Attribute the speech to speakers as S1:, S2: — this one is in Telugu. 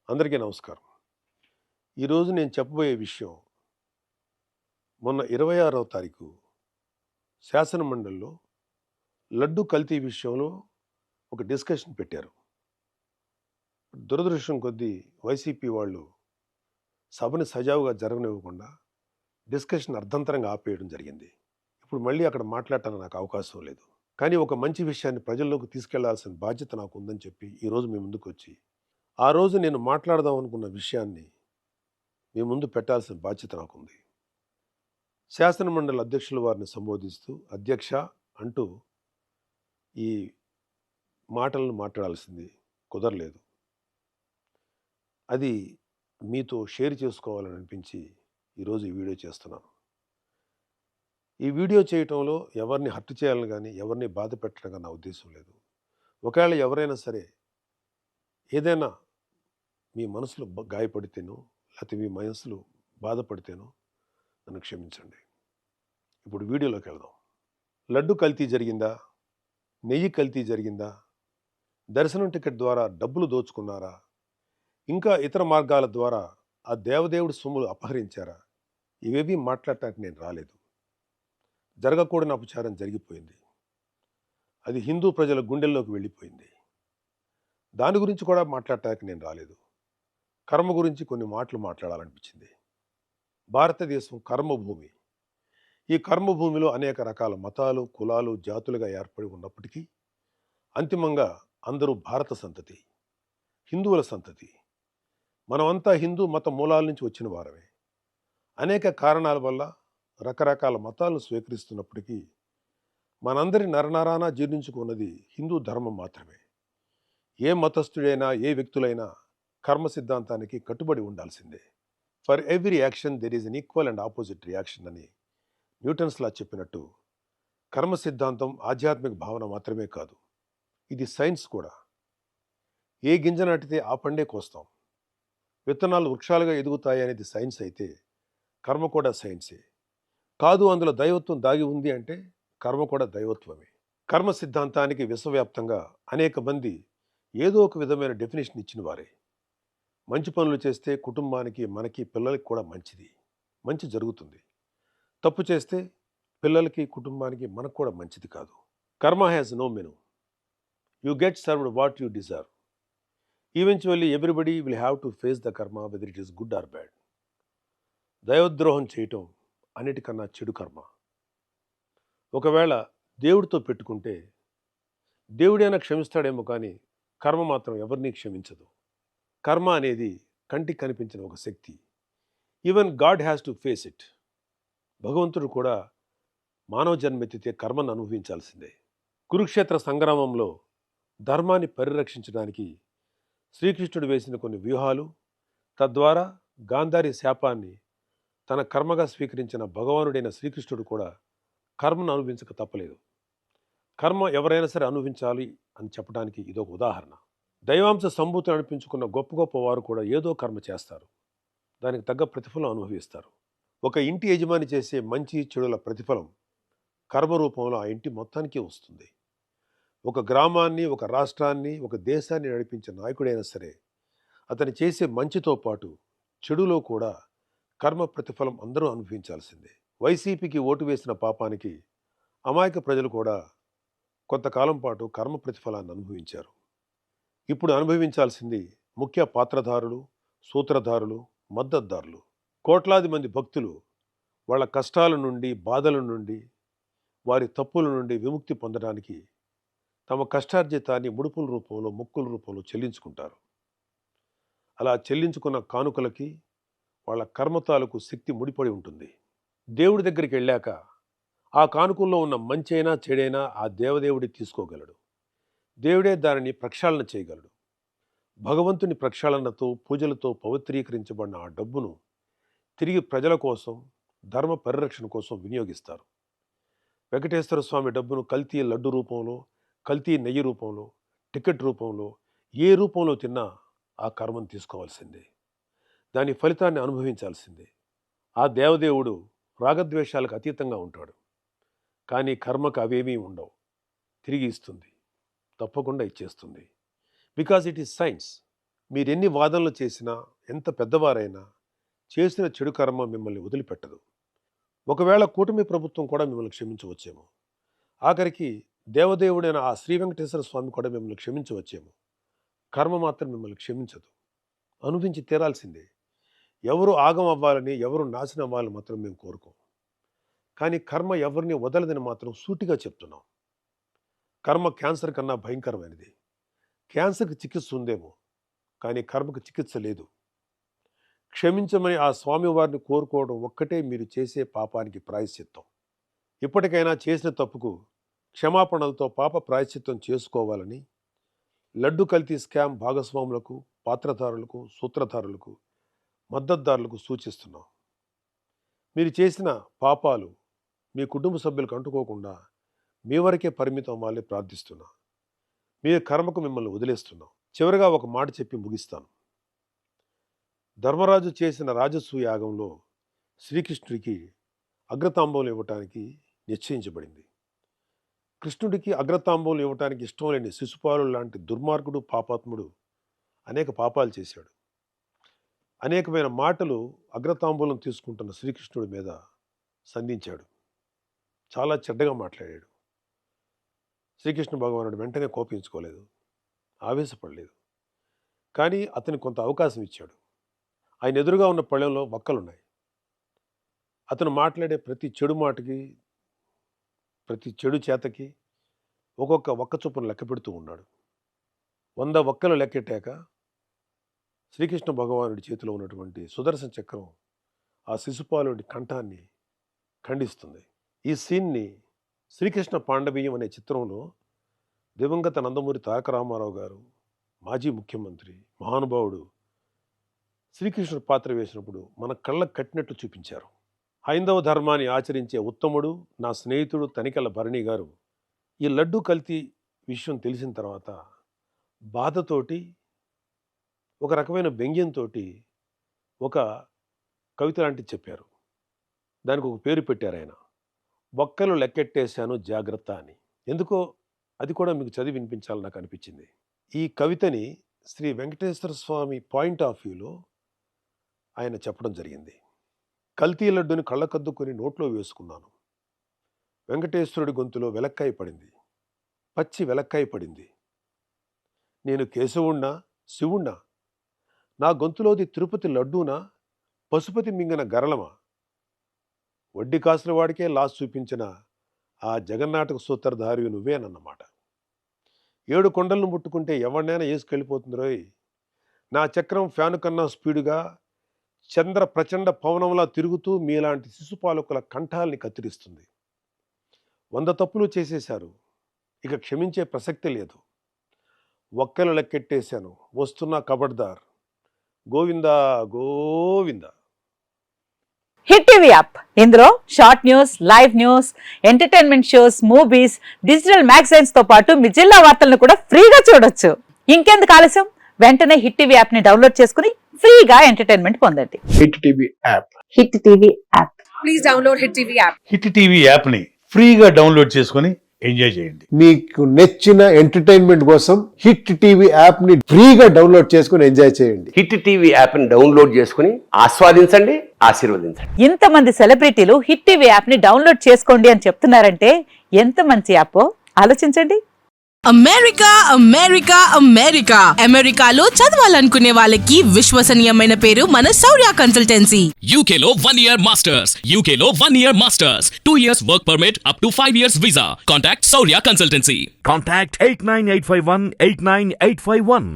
S1: అందరికీ నమస్కారం. ఈరోజు నేను చెప్పబోయే విషయం మొన్న 26వ తారీఖు శాసనమండలిలో లడ్డు కల్తీ విషయంలో ఒక డిస్కషన్ పెట్టారు. దురదృష్టం కొద్దీ వైసీపీ వాళ్ళు సభని సజావుగా జరగనివ్వకుండా డిస్కషన్ అర్ధంతరంగా ఆపేయడం జరిగింది. ఇప్పుడు మళ్ళీ అక్కడ మాట్లాడటానికి నాకు అవకాశం లేదు. కానీ ఒక మంచి విషయాన్ని ప్రజల్లోకి తీసుకెళ్లాల్సిన బాధ్యత నాకు ఉందని చెప్పి ఈరోజు మీ ముందుకొచ్చి, ఆ రోజు నేను మాట్లాడదాం అనుకున్న విషయాన్ని మీ ముందు పెట్టాల్సిన బాధ్యత నాకుంది. శాసనమండలి అధ్యక్షుల వారిని సంబోధిస్తూ అధ్యక్ష అంటూ ఈ మాటలను మాట్లాడాల్సింది కుదరలేదు. అది మీతో షేర్ చేసుకోవాలని అనిపించి ఈరోజు ఈ వీడియో చేస్తున్నాను. ఈ వీడియో చేయటంలో ఎవరిని హర్ట్ చేయాలని కానీ ఎవరిని బాధ పెట్టడం కానీ నా ఉద్దేశం లేదు. ఒకవేళ ఎవరైనా సరే ఏదైనా మీ మనసులో గాయపడితేనో లేకపోతే మీ మనసులో బాధపడితేనో నన్ను క్షమించండి. ఇప్పుడు వీడియోలోకి వెళ్దాం. లడ్డు కల్తీ జరిగిందా? నెయ్యి కల్తీ జరిగిందా? దర్శనం టికెట్ ద్వారా డబ్బులు దోచుకున్నారా? ఇంకా ఇతర మార్గాల ద్వారా ఆ దేవదేవుడి సొమ్ములు అపహరించారా? ఇవేవీ మాట్లాడటానికి నేను రాలేదు. జరగకూడని అపచారం జరిగిపోయింది. అది హిందూ ప్రజల గుండెల్లోకి వెళ్ళిపోయింది. దాని గురించి కూడా మాట్లాడటానికి నేను రాలేదు. కర్మ గురించి కొన్ని మాటలు మాట్లాడాలనిపించింది. భారతదేశం కర్మభూమి. ఈ కర్మభూమిలో అనేక రకాల మతాలు, కులాలు, జాతులుగా ఏర్పడి ఉన్నప్పటికీ అంతిమంగా అందరూ భారత సంతతి, హిందువుల సంతతి. మనమంతా హిందూ మత మూలాల నుంచి వచ్చిన వారమే. అనేక కారణాల వల్ల రకరకాల మతాలను స్వీకరిస్తున్నప్పటికీ మనందరి నరనరాన జీర్ణించుకున్నది హిందూ ధర్మం మాత్రమే. ఏ మతస్థుడైనా ఏ వ్యక్తులైనా కర్మ సిద్ధాంతానికి కట్టుబడి ఉండాల్సిందే. For every action there is an equal and opposite reaction అని న్యూటన్స్ లా చెప్పినట్టు కర్మ సిద్ధాంతం ఆధ్యాత్మిక భావన మాత్రమే కాదు, ఇది సైన్స్ కూడా. ఏ గింజ నాటితే ఆ పండే కోస్తాం. విత్తనాలు వృక్షాలుగా ఎదుగుతాయి అనేది సైన్స్ అయితే కర్మ కూడా సైన్సే. కాదు అందులో దైవత్వం దాగి ఉంది అంటే కర్మ కూడా దైవత్వమే. కర్మ సిద్ధాంతానికి విశ్వవ్యాప్తంగా అనేక మంది ఏదో ఒక విధమైన డెఫినేషన్ ఇచ్చిన వారే. మంచి పనులు చేస్తే కుటుంబానికి, మనకి, పిల్లలకి కూడా మంచిది, మంచి జరుగుతుంది. తప్పు చేస్తే పిల్లలకి, కుటుంబానికి, మనకు కూడా మంచిది కాదు. Karma has no menu. You get served what you deserve. Eventually everybody will have to face the karma whether it is good or bad. దైవద్రోహం చేయటం అన్నిటికన్నా చెడు కర్మ. ఒకవేళ దేవుడితో పెట్టుకుంటే దేవుడైనా క్షమిస్తాడేమో కానీ కర్మ మాత్రం ఎవరినీ క్షమించదు. కర్మ అనేది కంటికి కనిపించిన ఒక శక్తి. Even God has to face it. భగవంతుడు కూడా మానవ జన్మెత్తితే కర్మను అనుభవించాల్సిందే. కురుక్షేత్ర సంగ్రామంలో ధర్మాన్ని పరిరక్షించడానికి శ్రీకృష్ణుడు వేసిన కొన్ని వ్యూహాలు, తద్వారా గాంధారి శాపాన్ని తన కర్మగా స్వీకరించిన భగవానుడైన శ్రీకృష్ణుడు కూడా కర్మను అనుభవించక తప్పలేదు. కర్మ ఎవరైనా సరే అనుభవించాలి అని చెప్పడానికి ఇదొక ఉదాహరణ. దైవాంశ సంభూతిని అనిపించుకున్న గొప్ప గొప్ప వారు కూడా ఏదో కర్మ చేస్తారు, దానికి తగ్గ ప్రతిఫలం అనుభవిస్తారు. ఒక ఇంటి యజమాని చేసే మంచి చెడుల ప్రతిఫలం కర్మ రూపంలో ఆ ఇంటి మొత్తానికి వస్తుంది. ఒక గ్రామాన్ని, ఒక రాష్ట్రాన్ని, ఒక దేశాన్ని నడిపించే నాయకుడైనా సరే అతను చేసే మంచితో పాటు చెడులో కూడా కర్మ ప్రతిఫలం అందరూ అనుభవించాల్సిందే. వైసీపీకి ఓటు వేసిన పాపానికి అమాయక ప్రజలు కూడా కొంతకాలం పాటు కర్మ ప్రతిఫలాన్ని అనుభవించారు. ఇప్పుడు అనుభవించాల్సింది ముఖ్య పాత్రధారులు, సూత్రధారులు, మద్దతుదారులు. కోట్లాది మంది భక్తులు వాళ్ళ కష్టాల నుండి, బాధల నుండి, వారి తప్పుల నుండి విముక్తి పొందడానికి తమ కష్టార్జితాన్ని ముడుపుల రూపంలో, మొక్కుల రూపంలో చెల్లించుకుంటారు. అలా చెల్లించుకున్న కానుకలకి వాళ్ళ కర్మ తాలూకు శక్తి ముడిపడి ఉంటుంది. దేవుడి దగ్గరికి వెళ్ళాక ఆ కానుకల్లో ఉన్న మంచైనా చెడైనా ఆ దేవదేవుడి తీసుకోగలడు. దేవుడే దానిని ప్రక్షాళన చేయగలడు. భగవంతుని ప్రక్షాళనతో, పూజలతో పవిత్రీకరించబడిన ఆ డబ్బును తిరిగి ప్రజల కోసం, ధర్మ పరిరక్షణ కోసం వినియోగిస్తారు. వెంకటేశ్వర స్వామి డబ్బును కల్తీ లడ్డు రూపంలో, కల్తీ నెయ్యి రూపంలో, టికెట్ రూపంలో, ఏ రూపంలో తిన్నా ఆ కర్మను తీసుకోవాల్సిందే. దాని ఫలితాన్ని అనుభవించాల్సిందే. ఆ దేవదేవుడు రాగద్వేషాలకు అతీతంగా ఉంటాడు. కానీ కర్మకు అవేమీ ఉండవు. తిరిగి ఇస్తుంది, తప్పకుండా ఇచ్చేస్తుంది. Because it is science. మీరెన్ని వాదనలు చేసినా, ఎంత పెద్దవారైనా చేసిన చెడు కర్మ మిమ్మల్ని వదిలిపెట్టదు. ఒకవేళ కూటమి ప్రభుత్వం కూడా మిమ్మల్ని క్షమించవచ్చేమో. ఆఖరికి దేవదేవుడైన ఆ శ్రీ వెంకటేశ్వర స్వామి కూడా మిమ్మల్ని క్షమించవచ్చేమో. కర్మ మాత్రం మిమ్మల్ని క్షమించదు. అనుభవించి తీరాల్సిందే. ఎవరు ఆగం అవ్వాలని, ఎవరు నాశనం అవ్వాలని మాత్రం మేము కోరుకోం. కానీ కర్మ ఎవరిని వదలదని మాత్రం సూటిగా చెప్తున్నాం. కర్మ క్యాన్సర్ కన్నా భయంకరమైనది. క్యాన్సర్కి చికిత్స ఉందేమో, కానీ కర్మకు చికిత్స లేదు. క్షమించమని ఆ స్వామివారిని కోరుకోవడం ఒక్కటే మీరు చేసే పాపానికి ప్రాయశ్చిత్తం. ఇప్పటికైనా చేసిన తప్పుకు క్షమాపణలతో పాప ప్రాయశ్చిత్తం చేసుకోవాలని లడ్డు కల్తీ స్కామ్ భాగస్వాములకు, పాత్రధారులకు, సూత్రధారులకు, మద్దతుదారులకు సూచిస్తున్నాం. మీరు చేసిన పాపాలు మీ కుటుంబ సభ్యులకు అంటుకోకుండా మీ వరకే పరిమితం అవ్వాలని ప్రార్థిస్తున్నా. మీ కర్మకు మిమ్మల్ని వదిలేస్తున్నాం. చివరిగా ఒక మాట చెప్పి ముగిస్తాను. ధర్మరాజు చేసిన రాజసూయ యాగంలో శ్రీకృష్ణుడికి అగ్రతాంబూలం ఇవ్వటానికి నిశ్చయించబడింది. కృష్ణుడికి అగ్రతాంబూలం ఇవ్వటానికి ఇష్టం లేని శిశుపాలుడు లాంటి దుర్మార్గుడు, పాపాత్ముడు అనేక పాపాలు చేశాడు. అనేకమైన మాటలు అగ్రతాంబూలం తీసుకుంటున్న శ్రీకృష్ణుడి మీద సంధించాడు. చాలా చెడ్డగా మాట్లాడాడు. శ్రీకృష్ణ భగవానుడు వెంటనే కోపించుకోలేదు, ఆవేశపడలేదు. కానీ అతనికి కొంత అవకాశం ఇచ్చాడు. ఆయన ఎదురుగా ఉన్న పళ్ళెంలో వక్కలున్నాయి. అతను మాట్లాడే ప్రతి చెడు మాటకి, ప్రతి చెడు చేతకి ఒక్కొక్క వక్క చొప్పున లెక్క పెడుతూ ఉన్నాడు. 100 వక్కలు లెక్కెట్టాక శ్రీకృష్ణ భగవానుడి చేతిలో ఉన్నటువంటి సుదర్శన చక్రం ఆ శిశుపాలుడి కంఠాన్ని ఖండిస్తుంది. ఈ సీన్ని శ్రీకృష్ణ పాండవీయం అనే చిత్రంలో దివంగత నందమూరి తారక రామారావు గారు, మాజీ ముఖ్యమంత్రి, మహానుభావుడు శ్రీకృష్ణుడు పాత్ర వేసినప్పుడు మన కళ్ళకు కట్టినట్టు చూపించారు. హైందవ ధర్మాన్ని ఆచరించే ఉత్తముడు, నా స్నేహితుడు తనికెళ్ళ భరణి గారు ఈ లడ్డు కల్తీ విషయం తెలిసిన తర్వాత బాధతోటి, ఒక రకమైన వ్యంగ్యంతో ఒక కవిత లాంటిది చెప్పారు. దానికి ఒక పేరు పెట్టారు ఆయన. బొక్కలు లెక్కెట్టేశాను జాగ్రత్త అని. ఎందుకో అది కూడా మీకు చదివి వినిపించాలని నాకు అనిపించింది. ఈ కవితని శ్రీ వెంకటేశ్వర స్వామి పాయింట్ ఆఫ్ వ్యూలో ఆయన చెప్పడం జరిగింది. కల్తీ లడ్డుని కళ్ళకద్దుకొని నోట్లో వేసుకున్నాను. వెంకటేశ్వరుడి గొంతులో వెలక్కాయ పడింది, పచ్చి వెలక్కాయ పడింది. నేను కేశవుణ్ణా, శివుణ్ణా? నా గొంతులోది తిరుపతి లడ్డూనా, పశుపతి మింగిన గరళమా? వడ్డీ కాసుల వాడికే లాస్ చూపించిన ఆ జగన్నాటక సూత్రధారి నువ్వేనన్నమాట. 7 కొండలను ముట్టుకుంటే ఎవరినైనా వేసుకెళ్ళిపోతుంది రోయ్. నా చక్రం ఫ్యాను కన్నా స్పీడుగా చంద్ర ప్రచండ పవనంలా తిరుగుతూ మీలాంటి శిశుపాలకుల కంఠాల్ని కత్తిరిస్తుంది. 100 తప్పులు చేసేశారు, ఇక క్షమించే ప్రసక్తి లేదు. ఒక్కలు లెక్కెట్టేశాను, వస్తున్నా కబడ్దార్. Govinda Govinda.
S2: Hit TV app, ఇందులో short news, live news, entertainment shows, movies, digital magazines తో పాటు మీ జిల్లా వార్తలను కూడా ఫ్రీగా చూడొచ్చు. ఇంకెందుకు ఆలస్యం, వెంటనే హిట్ టీవీ యాప్ ని డౌన్లోడ్ చేసుకుని ఫ్రీగా ఎంటర్టైన్మెంట్ పొందండి.
S3: Hit TV app.
S2: Hit TV app.
S4: Please download hit TV app.
S5: Hit TV app ని ఫ్రీగా డౌన్లోడ్ చేసుకొని ఎంజాయ్ చేయండి.
S3: మీకు నచ్చిన ఎంటర్టైన్మెంట్ కోసం హిట్ టీవీ యాప్ ని ఫ్రీగా డౌన్లోడ్ చేసుకొని ఎంజాయ్ చేయండి.
S6: హిట్ టీవీ యాప్ ని డౌన్లోడ్ చేసుకుని ఆస్వాదించండి, ఆశీర్వదించండి.
S2: ఇంతమంది సెలబ్రిటీలు హిట్ టీవీ యాప్ ని డౌన్లోడ్ చేసుకోండి అని చెప్తున్నారంటే ఎంత మంచి యాప్ ఆలోచించండి.
S4: అమెరికా అమెరికా అమెరికా అమెరికాలో చదవాలనుకునే వాళ్ళకి విశ్వసనీయమైన పేరు మన శౌర్య కన్సల్టెన్సీ.
S7: UK లో 1 year masters. UK లో 1 year masters. 2 years work permit up to 5 years visa. Contact Saurya Consultancy.
S8: Contact 89851 89851.